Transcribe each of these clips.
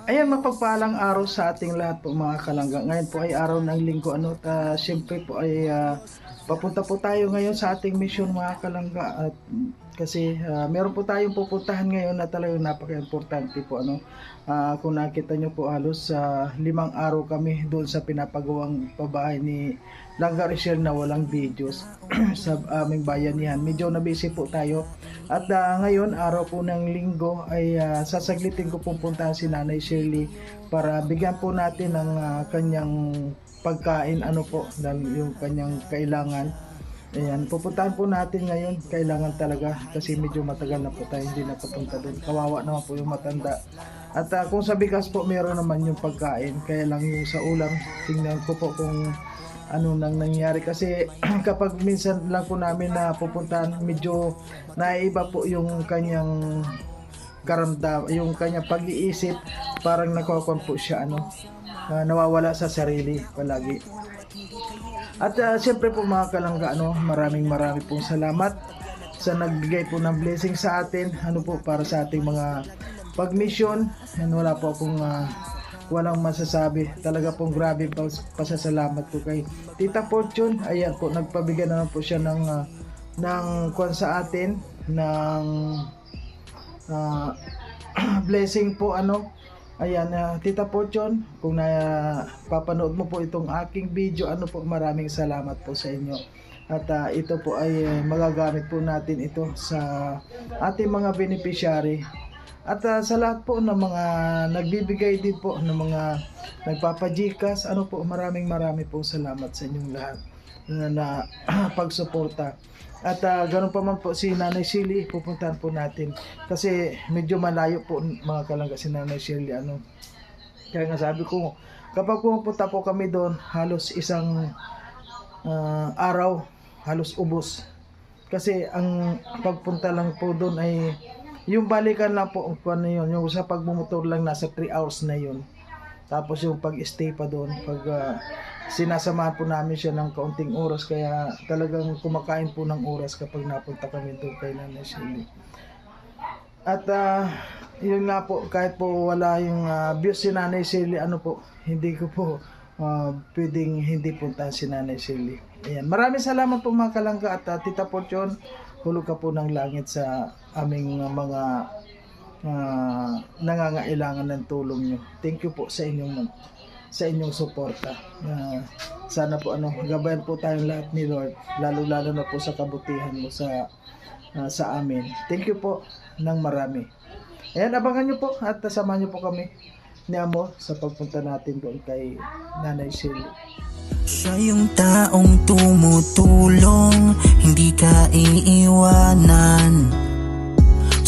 Ayan, mapagpalang araw sa ating lahat po mga kalangga. Ngayon po ay araw ng linggo. Siyempre po ay papunta po tayo ngayon sa ating mission mga kalangga. At kasi meron po tayong pupuntahan ngayon na talagang napaka-importante po. Kung nakita nyo po halos 5 araw kami doon sa pinapagawang pabahay ni Langga Richelle na walang videos sa aming bayanihan. Medyo na-busy po tayo. At ngayon, araw po ng linggo ay sasaglitin ko pupuntahan si Nanay Shirley para bigyan po natin ng kanyang pagkain, dahil yung kanyang kailangan. Ayan, pupuntahan po natin ngayon. Kailangan talaga kasi medyo matagal na po tayo hindi napapunta doon. Kawawa naman po yung matanda. At kung sa bigas po, meron naman yung pagkain. Kaya lang yung sa ulam, tingnan ko po kung ano nang nangyari kasi kapag minsan lang po namin na pupuntahan, medyo naiiba po yung kanyang karamdam, yung kanyang pag-iisip, parang nakakon po siya nawawala sa sarili palagi. At siyempre po mga kalangga, maraming pong salamat sa nagbigay po ng blessing sa atin, para sa ating mga pag-mission. Wala po akong walang masasabi. Talaga pong grabe pasasalamat ko kay Tita Fortune. Ayan po, nagpabigyan naman po siya ng kwan sa atin, ng uh, blessing po. Ayan, Tita Fortune, kung papanood mo po itong aking video, maraming salamat po sa inyo. At ito po ay magagamit po natin ito sa ating mga beneficiary. At sa lahat po ng mga nagbibigay din po ng mga nagpapajikas, maraming po salamat sa inyong lahat na pagsuporta. At ganun pa man po si Nanay Shirley, pupuntahan po natin kasi medyo malayo po mga kalangga si Nanay Shirley. Kaya nga sabi ko, kapag pupunta po kami doon, halos isang araw, halos ubos. Kasi ang pagpunta lang po doon ay yung balikan lang po, yung sa pagmumotor lang nasa 3 hours na yun. Tapos yung pag-stay pa doon, sinasamahan po namin siya ng kaunting oras, kaya talagang kumakain po ng oras kapag napunta kami doon kay Nanay Shirley. At yun nga po, kahit po wala yung views si Nanay Shirley, hindi ko po pwedeng hindi punta si Nanay Shirley. Ayan, maraming salamat po mga kalangga. At Tita Fortune, hulog ka po ng langit sa aming mga nangangailangan ng tulong nyo. Thank you po sa inyong suporta. Sana po gabayan po tayong lahat ni Lord, lalo na po sa kabutihan mo sa amin. Thank you po ng marami. Ayan, abangan nyo po at samahan nyo po kami ni Amo sa pagpunta natin doon kay Nanay Shirley. Siya yung taong tumutulong, hindi ka iiwanan.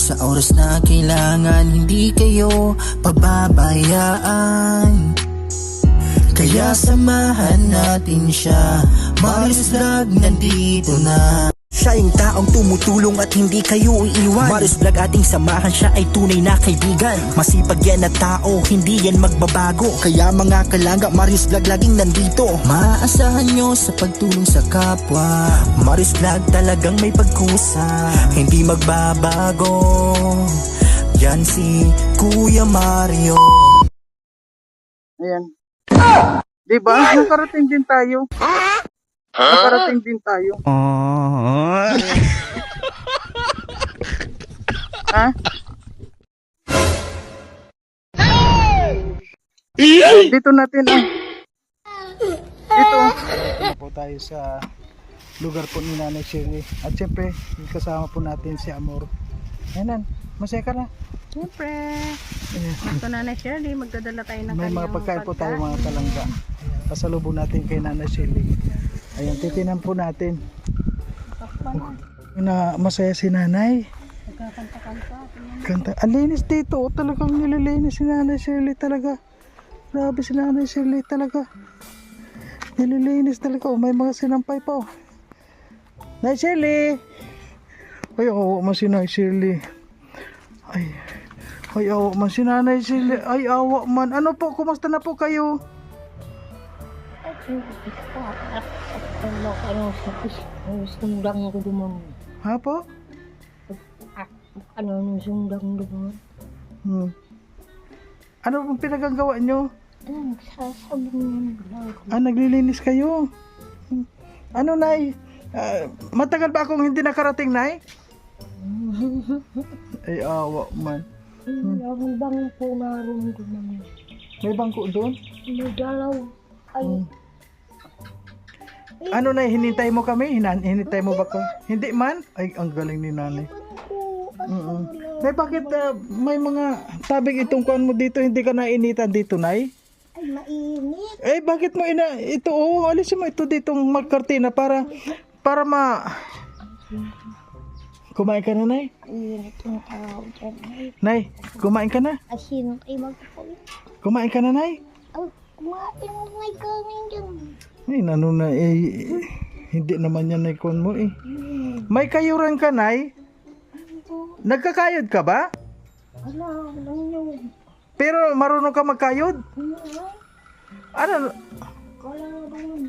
Sa oras na kailangan, hindi kayo pababayaan. Kaya samahan natin siya, Marius Vlog nandito na. Siya yung taong tumutulong at hindi kayo iiwan. Marius Vlog ating samahan, siya ay tunay na kaibigan. Masipag yan na tao, hindi yan magbabago. Kaya mga kalangga, Marius Vlog laging nandito. Maaasahan nyo sa pagtulong sa kapwa. Marius Vlog talagang may pagkusa, hindi magbabago. Yan si Kuya Mario. Ayan. Diba? Nakarating din tayo. Nakarating din tayo. Ha? Dito natin Dito po tayo sa lugar po ni Nanay Shirley. At syempre, kasama po natin si Amor. Ayan, masaya ka na? Siyempre. Ito Nanay Shirley, magdadala tayo ng May mga kanyang pagkain po tayo mga kalangga. Ayan, pasalubong natin kay Nanay Shirley. Ayan, titinan po natin. Na masaya si Nanay. Nagkakanta-kanta. Kanta. Ang linis dito. Talagang nililinis si Nanay Shirley talaga. Grabe si Nanay Shirley talaga. Nililinis talaga. May mga sinampay pa. Nanay Shirley! Ay, awa man si Nanay Shirley. Ay, awa man si Nanay Shirley. Ay, awa man. Ano po? Kumusta na po kayo? Sundang ko duman. Ha po? Ano yung sundang duman? Ano pong pinagagawa nyo? Sasabong lang. Naglilinis kayo. Ano, Nay? Matagal ba akong hindi nakarating, Nay? Ay, awa man. Yung bang po naroon ko naman. May bangko doon? May dalaw. Ay, Ano, Nay? Hinintay mo kami? Hinintay mo ba ko? Hindi man? Ay, ang galing ni Nanay. ko. Nay, bakit may mga tabing itong kuan mo dito, hindi ka nainitan dito, Nay? Ay, mainit. Eh, bakit mo ito, alisin mo ito ditong magkartina para kumain ka na, Nay? Mainit yung tao dyan. Nay, kumain ka na? Asin ay magkakulit. Kumain ka na, Nay? Ay, kumain mo may kanin dyan. Ay, ano na, hindi naman yan na ikon mo, eh. May kayuran ka, Nay? Nagkakayod ka ba? Wala, walang yun. Pero marunong ka magkayod? Ano? Wala bang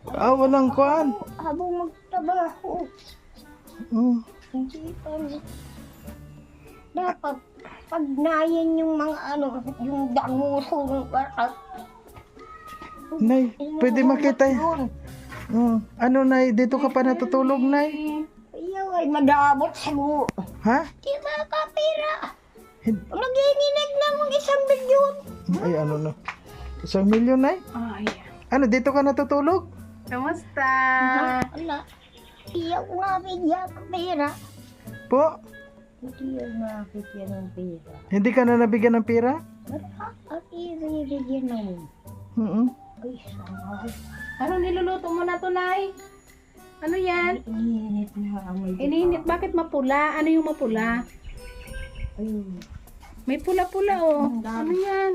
Walang kuan. habang magtrabaho. Hindi pa. Dapat pag nayan yung mga yung danguso ng barat. Nay, pwede makita. Ano, Nay? Dito ka pa natutulog, Nay? Ayaw ay madabot sa mo. Ha? Di ba kapira? Hin- Nagininag na mong 1 milyon. Ay, ano na? 1 milyon, Nay? Ay, Ano, dito ka natutulog? kamusta? Wala. Iyaw nga bigyan ng pera. Po? Hindi yung nakakityan ng pera. Hindi ka na nabigyan ng pera? Wala. At ibigyan ng Mm. ay sangay. Anong niluluto mo na to, Nay? Ano yan? Ininit na amoy. Ininit. Bakit mapula? Ano yung mapula? Ayun. May pula-pula, oh. Ano yan?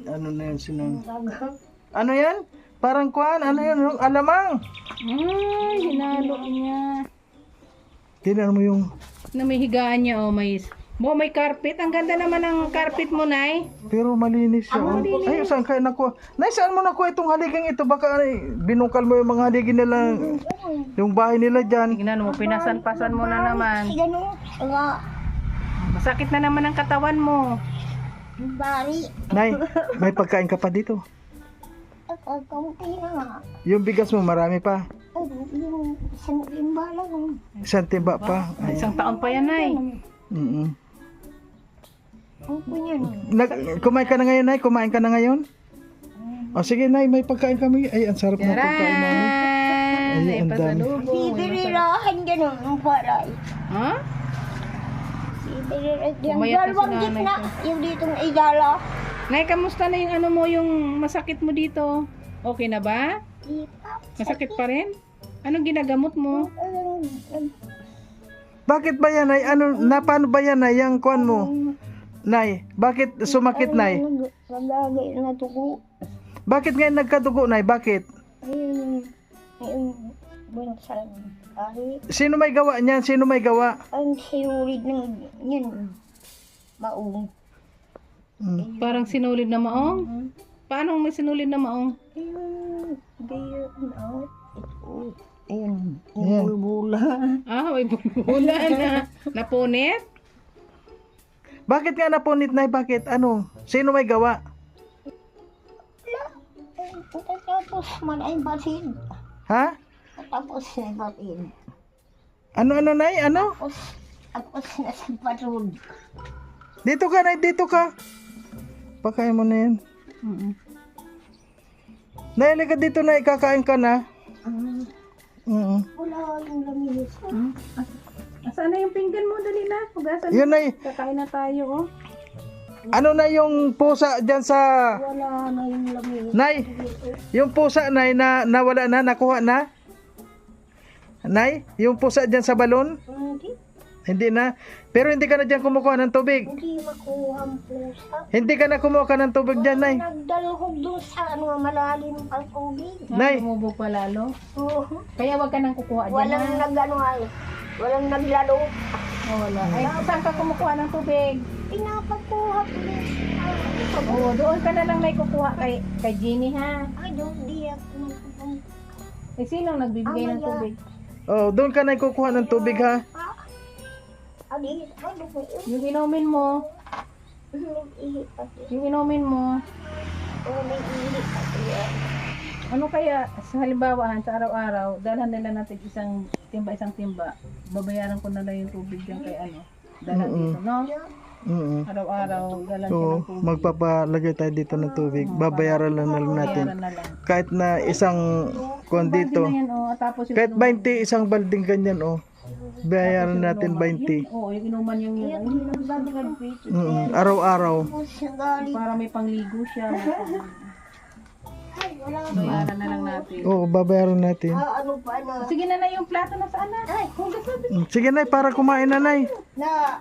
Ano na yan, sinang? Dagang. Ano yan? Parang kuan, ano yan? Alamang! Ay, hinalo niya. Tingnan mo yung... Na may higaan niya, oh. May carpet. Ang ganda naman ng carpet mo, Nay. Pero malinis siya. Oh. Ay, saan kayo nakuha? Nay, saan mo nakuha itong haligang ito? Baka binukal mo yung mga haligi nila. Yung bahay nila dyan. Tingnan mo, pinasan-pasan mo na naman. Ay, ganun. Nga. Masakit na naman ang katawan mo. Bari. Nay, may pagkain ka pa dito. Kaunti na nga. Yung bigas mo, marami pa. Ay, yung isang limba lang. Isang timba pa. Ay. Isang taon pa yan, Nay. Mm-mm. Ang kunyan. Kumain ka na ngayon, Nay? Kumain ka na ngayon? O sige, Nay, may pagkain kami. Ay, ang sarap ng pagkain namin. Charan! Ay, Ay, ang dami. pasalubong. Bibirirahan ganun ang paray. Ha? Bibirirahan. Yung Umayat na si dalawang nanay gitna. ko. Yung ditong idala. Nay, kamusta na yung ano mo, yung masakit mo dito? Okay na ba? Di pa. Masakit pa rin? Anong ginagamot mo? Bakit ba yan, Nay? Paano ba yan, Nay? Yang kuan mo? Nay, bakit sumakit, Nay? Nagagay na tuko. Bakit ngayon nagkadugo, Nay? Bakit? Ayun. Bansan. Kahit Sino may gawa niyan? Sino may gawa? ang sinurid ng yun. Maong. Parang sinulid na maong? Paano may sinulid na maong? Ayun. Ayun. Ito. Ayun. Yan. Bulbula. Ah, may bula na. Napunit? Bakit nga napunit, Nay? Bakit? Ano? Sino may gawa? Tapos man ay batid. Ha? Tapos ay batid. Ano, Nay? Ano? Tapos na sa patrol. Dito ka, Nay. Dito ka. Pakain mo na yan. Nay, halika dito, Nay. Kakain ka na. Wala yung laminis. Saan na yung pinggan mo? Dali na. Hugasan Yun, na. Nay. Kakain na tayo, oh. Ano na yung pusa dyan sa... Wala na yung laminis. Nay, yung pusa, Nay, na nawala na, nakuha na? Nay, yung pusa dyan sa balon? Hindi na. Pero hindi ka na dyan kumukuha ng tubig. Hindi makuha ang pusa. Hindi ka na kumuha ka ng tubig dyan, Nay. Nagdalhog doon sa malalim ang tubig. Nay. Lumubog pa lalo. Oo. Kaya wag ka nang kukuha dyan, Walang ha? walang naglalo. Oh, wala. Ay, saan ka kumukuha ng tubig? Pinapakuha ko din. Oo, doon ka na lang may kukuha kay Jeannie, ha? Ay, doon di ako nagpupunta. Eh, sino nagbibigay ng tubig? Oh, doon ka na kukuha ng tubig, ha? Adi, ano ko yun? Yung inumin mo. Nag-ihi pati. Yung inumin mo, Oo, nag-ihi pati yan. ano kaya sa halimbawa sa araw-araw, dalhan nila natin isang timba, babayaran ko na lang yung tubig dyan kay ano, dalhan dito, no? Araw-araw, dalhan siya So, ng tubig. magpapalagay tayo dito ng tubig. Babayaran lang natin. Bayaran na lang. Kahit na isang kwan Balde dito. na yan, oh. Tapos yung Kahit inuman. 20, isang balding ganyan, oh. Bayaran natin 20. Oo, yung inuman yung yun. Hindi na nagpapit. Araw-araw. Tapos siya galing. Para may pangligo siya. May Ay, wala. bayaran na lang natin. Oo, babayaran natin. Ano pa na? Sige na yung plato na saan na? Ay, hugas na. Sige, Nay, para kumain na, Nay. Na.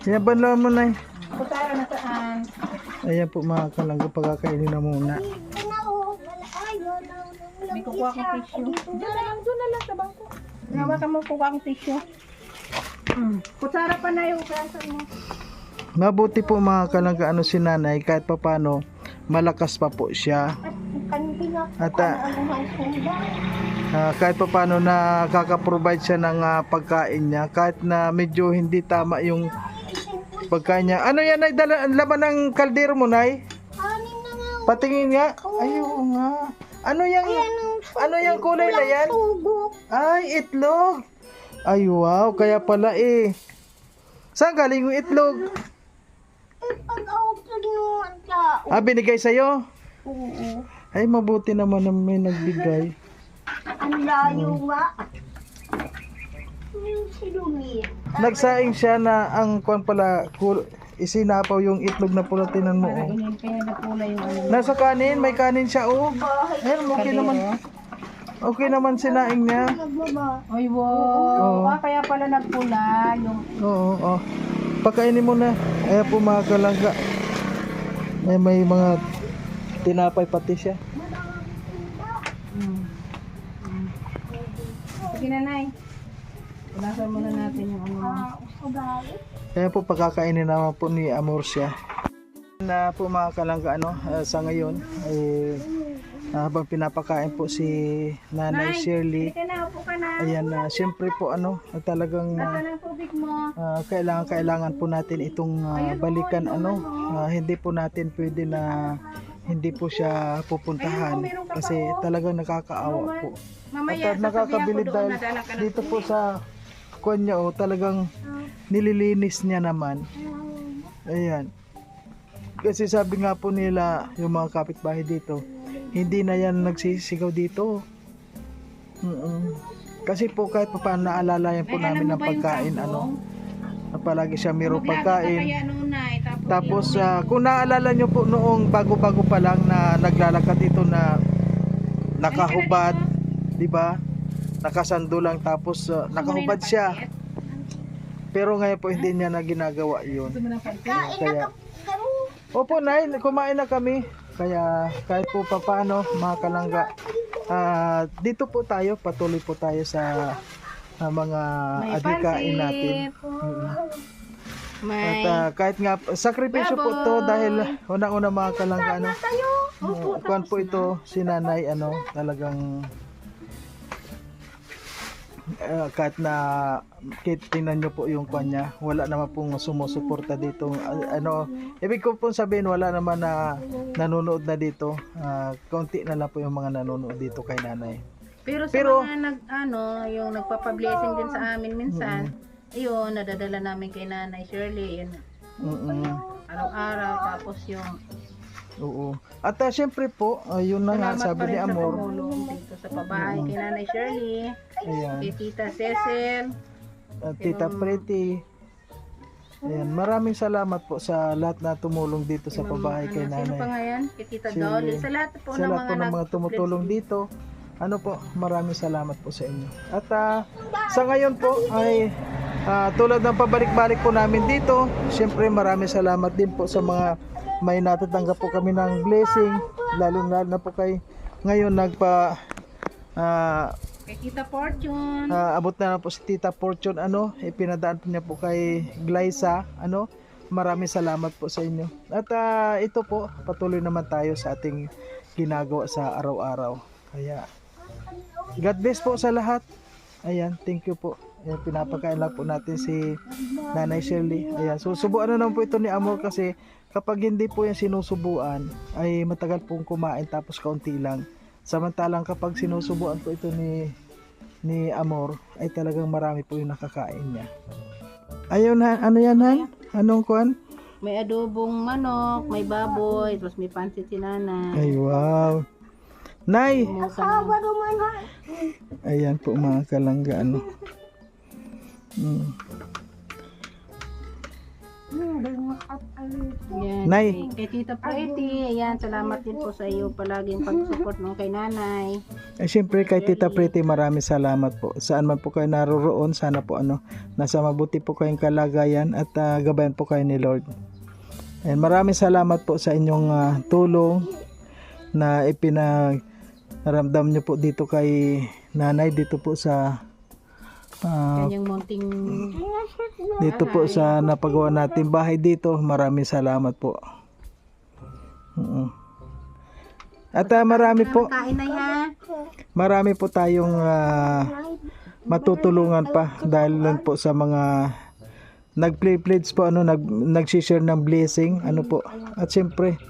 Sinabanlawan mo, Nay. Kutsara na saan? Ayan po mga kalangga, pagkakainin na muna. Ano? Wala. Ay, wala. May kukuha akong tissue. Doon na lang sa bangko. Nawakan mo kukuha akong tissue. Kutsara pa na yung hugasan mo. Mabuti po mga kalangga, ano si Nanay, kahit papano, malakas pa po siya. At kanina At ano ang sunda. kahit papano nakaka-provide siya ng pagkain niya, kahit na medyo hindi tama yung pagkain niya. Ano yan, Nay? Ang laman ng kaldero mo, Nay? Kanin na nga. Patingin nga. Ay, oo nga. Ano yung kulay na yan? Tubo. Ay, itlog. Ay, wow. Kaya pala eh. Saan galing yung itlog? Eh, pag-out ng tao. Binigay sa'yo? Oo. Ay, mabuti naman na may nagbigay. Ang layo nga. Yung silumi. Nagsaing siya na ang kwan pala, isinapaw yung itlog na pulatinan mo. Para Oh. kaya na pula yung ano. Nasa kanin, may kanin siya. Oh. Ayun, okay naman. Okay naman sinaing niya. Nagbaba. Ay, wow. Oo. Kaya pala nagpula yung... Oo, oh. Pakainin mo na. Ayan po mga kalangga. May mga tinapay pati siya. Sige na, Nay. Punasan muna natin yung ano. Ugali. Ayan po pagkakainin naman po ni Amorcia. Na po mga kalangga, sa ngayon ay habang pinapakain po si Nanay Shirley. Sige na, upo ka na. Ayan, siyempre po talagang Nasaan ang tubig mo? kailangan po natin itong balikan hindi po natin pwede na hindi po siya pupuntahan kasi talagang nakakaawa po. Mamaya, At nakakabilib dahil dito po sa kanya talagang nililinis niya naman. Ayan. Kasi sabi nga po nila yung mga kapitbahay dito, hindi na yan nagsisigaw dito. Kasi po kahit pa paano naalala yan po namin ng pagkain na palagi siya mayroong pagkain. Tapos kung naalala nyo po noong bago-bago pa lang na naglalakad ito na nakahubad, di ba? Nakasando lang tapos nakahubad siya. Pero ngayon po hindi niya na ginagawa 'yun. Kaya opo, Nay, kumain na kami. Kaya kahit po papaano mga kalangga, dito po tayo, patuloy po tayo sa mga adhikain natin. At kahit nga sakripisyo po to dahil unang-una mga kalangga kuan po ito si Nanay talagang kahit na tingnan nyo po yung kanya, wala naman pong sumusuporta dito. Ibig ko pong sabihin, wala naman na nanonood na dito. Konti na lang po yung mga nanonood dito kay Nanay. Pero sa mga yung nagpapa-blessing din sa amin minsan, ayun, nadadala namin kay Nanay Shirley, yun. Araw-araw, tapos yung Oo. At syempre po, yun na nga, sabi ni Amor. tumulong dito sa pabahay kay Nanay Shirley, Ayan. kay Tita Cecil, Tita Pretty. Ayan, maraming salamat po sa lahat na tumulong dito sa pabahay kay sino pa Nanay. nga yan? Kay Tita Si- Dolly, sa lahat po Sa ng lahat po ng mga tumutulong dito. Maraming salamat po sa inyo. At sa ngayon po ay tulad ng pabalik-balik po namin dito, syempre maraming salamat din po sa mga may natatanggap po kami ng blessing, lalo na po kay ngayon kay Tita Fortune, abot na po si Tita Fortune ipinadaan po niya po kay Glyza maraming salamat po sa inyo. At ito po, patuloy naman tayo sa ating ginagawa sa araw-araw. Kaya God bless po sa lahat. Ayan, thank you po. Ayan, pinapakain lang po natin si Nanay Shirley. Ayan, so subuan na naman po ito ni Amor kasi kapag hindi po yan sinusubuan ay matagal pong kumain tapos kaunti lang. Samantalang kapag sinusubuan po ito ni Amor ay talagang marami po yung nakakain niya. Ayun, ano yan, Han? Anong kuan? May adobong manok, may baboy, tapos may pansit si nanay. Ay, wow. Nay! Asawa naman ha. Ayan po mga kalangga, ano. Yan. Nay. Kay Tita Pretty, ayan, salamat din po sa iyo palaging pag-support nung kay nanay. Ay, syempre kay Tita Pretty, maraming salamat po. Saan man po kayo naroroon, sana po nasa mabuti po kayong kalagayan at gabayan po kayo ni Lord. And maraming salamat po sa inyong tulong na ipinaramdam nyo po dito kay nanay, dito po sa Kanyang munting dito po sa napagawa natin bahay dito. Maraming salamat po. At marami po kain na ha. marami po tayong matutulungan pa dahil lang po sa mga nag-pledge po, nag-share ng blessing, po. At siyempre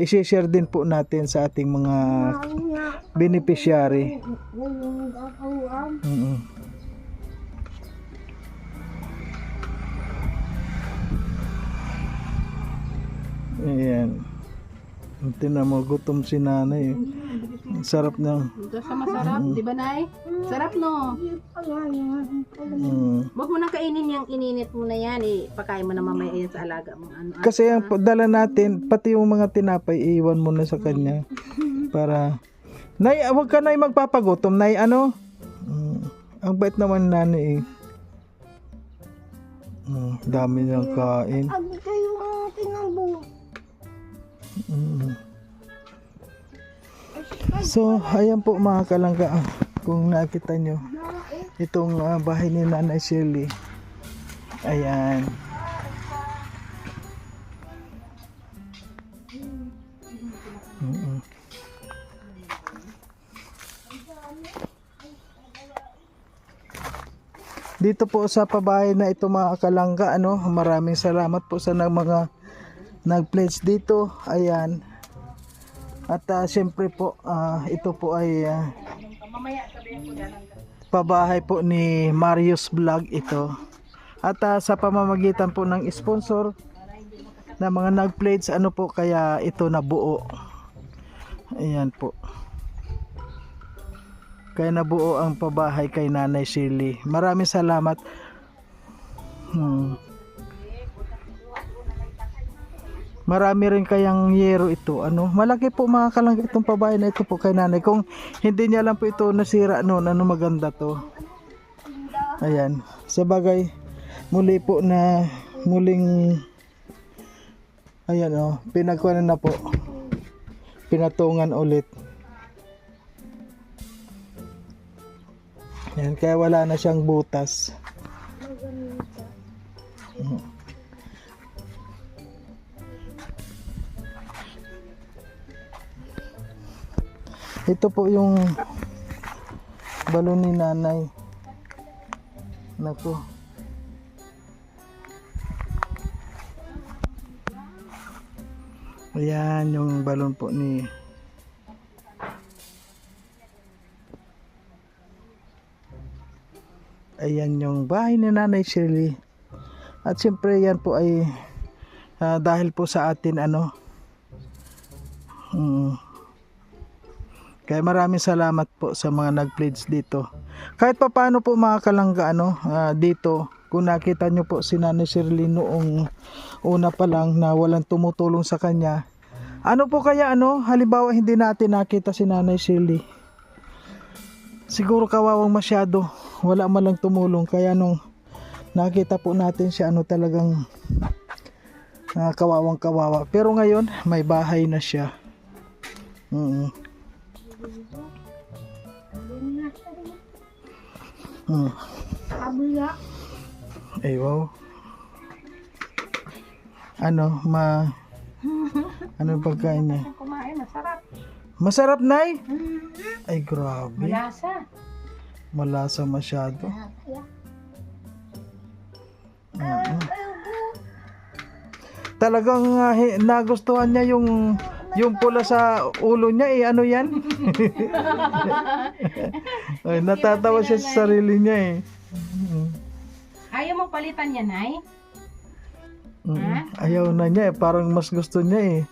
i-share din po natin sa ating mga beneficiary. Ayan. Tingnan mo, gutom si nanay. Ang sarap niya. Ito sa masarap, di ba nay? Sarap no. Huwag mo nang kainin yung ininit mo na yan, pakain mo na mamaya yan sa alaga mo. Kasi ang dala natin, pati yung mga tinapay, iiwan mo na sa kanya. Para, nay, wag ka nay magpapagutom, nay, ang bait naman nanay. Dami niyang kain. Abi kayo mga tinambong. So, ayan po mga kalangga, kung nakita nyo itong bahay ni Nanay Shirley. Ayan. Dito po sa pabahay na ito mga kalangga, maraming salamat po sa mga nag-pledge dito. Ayan. At syempre po, ito po ay pabahay po ni Marius Vlog ito. At sa pamamagitan po ng sponsor na mga nag-pledge, po kaya ito nabuo. Ayan po. Kaya nabuo ang pabahay kay Nanay Shirley. Maraming salamat. Marami rin kayang yero ito. Malaki po mga kalangga itong pabahay na ito po kay nanay. Kung hindi niya lang po ito nasira noon, maganda to. Ayan. Sa bagay, muli po na muling ayan pinagkuhanan na po. Pinatungan ulit. Ayan, kaya wala na siyang butas. Ito po yung balon ni nanay. Naku. Ayan yung balon po ni ayan yung bahay ni Nanay Shirley. At siyempre yan po ay dahil po sa atin kaya maraming salamat po sa mga nag-pledge dito. Kahit pa paano po mga kalangga dito, kung nakita nyo po si Nanay Shirley noong una pa lang na walang tumutulong sa kanya. Po kaya halimbawa hindi natin nakita si Nanay Shirley. Siguro kawawang masyado. Wala man lang tumulong. Kaya nung nakita po natin siya talagang kawawang kawawa. Pero ngayon may bahay na siya. Abula. Ay wow. Ano yung pagkain niya? Kumain, masarap. Masarap, Nay? Ay, grabe. Malasa. Malasa masyado. Talagang nagustuhan niya yung pula sa ulo niya eh. Ano yan? Ay, natatawa siya sa sarili niya eh. Ayaw mo palitan yan, Nay? Ayaw na niya eh. Parang mas gusto niya eh.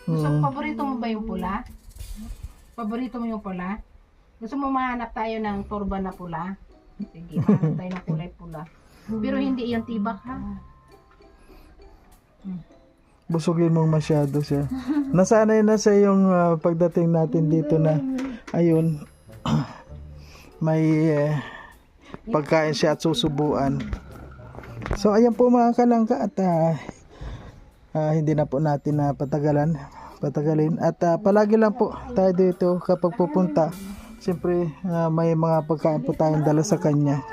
Gusto mo, paborito mo ba yung pula? Paborito mo yung pula? Gusto mo mahanap tayo ng turban na pula? Sige, mahanap tayo ng kulay pula. Pero hindi yung tibak, ha? Busugin mong masyado siya. Nasanay na sa yung pagdating natin dito na ayun may pagkain siya at susubuan. So ayan po mga kalangka at hindi na po natin na patagalin at palagi lang po tayo dito kapag pupunta. Siyempre may mga pagkain po tayong dala sa kanya.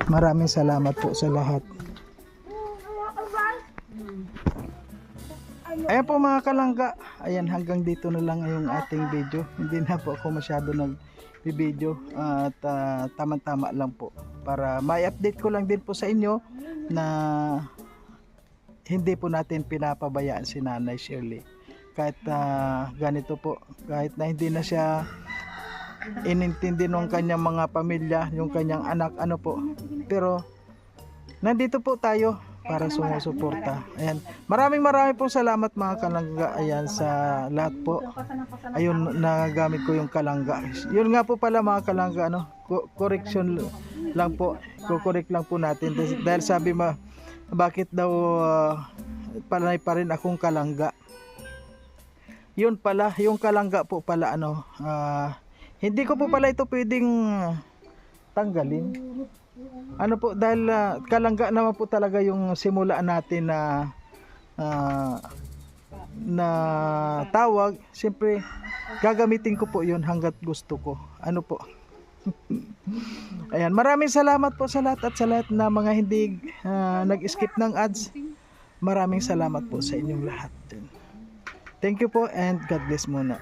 Maraming salamat po sa lahat. Ayan po mga kalangga, ayan hanggang dito na lang yung ating video. Hindi na po ako masyado nag-video at tama-tama lang po para may update ko lang din po sa inyo na hindi po natin pinapabayaan si Nanay Shirley. Kahit ganito po, kahit na hindi na siya inintindi ng kanyang mga pamilya, yung kanyang anak, ano po. Pero nandito po tayo para sumusuporta. Ayan. Maraming pong salamat mga kalangga. Ayan sa lahat po. Ayun, nagamit ko yung kalangga. Yun nga po pala mga kalangga, ano, correction lang po. Kukorek lang po natin. Dahil sabi bakit daw panay pa rin akong kalangga. Yun pala, yung kalangga po pala, ano, hindi ko po pala ito pwedeng tanggalin. Ano po, dahil kalangga naman po talaga yung simulaan natin na tawag. Siyempre gagamitin ko po yun hanggat gusto ko. Ano po. Ayan, maraming salamat po sa lahat at sa lahat na mga hindi nag-skip ng ads. Maraming salamat po sa inyong lahat. Thank you po and God bless muna.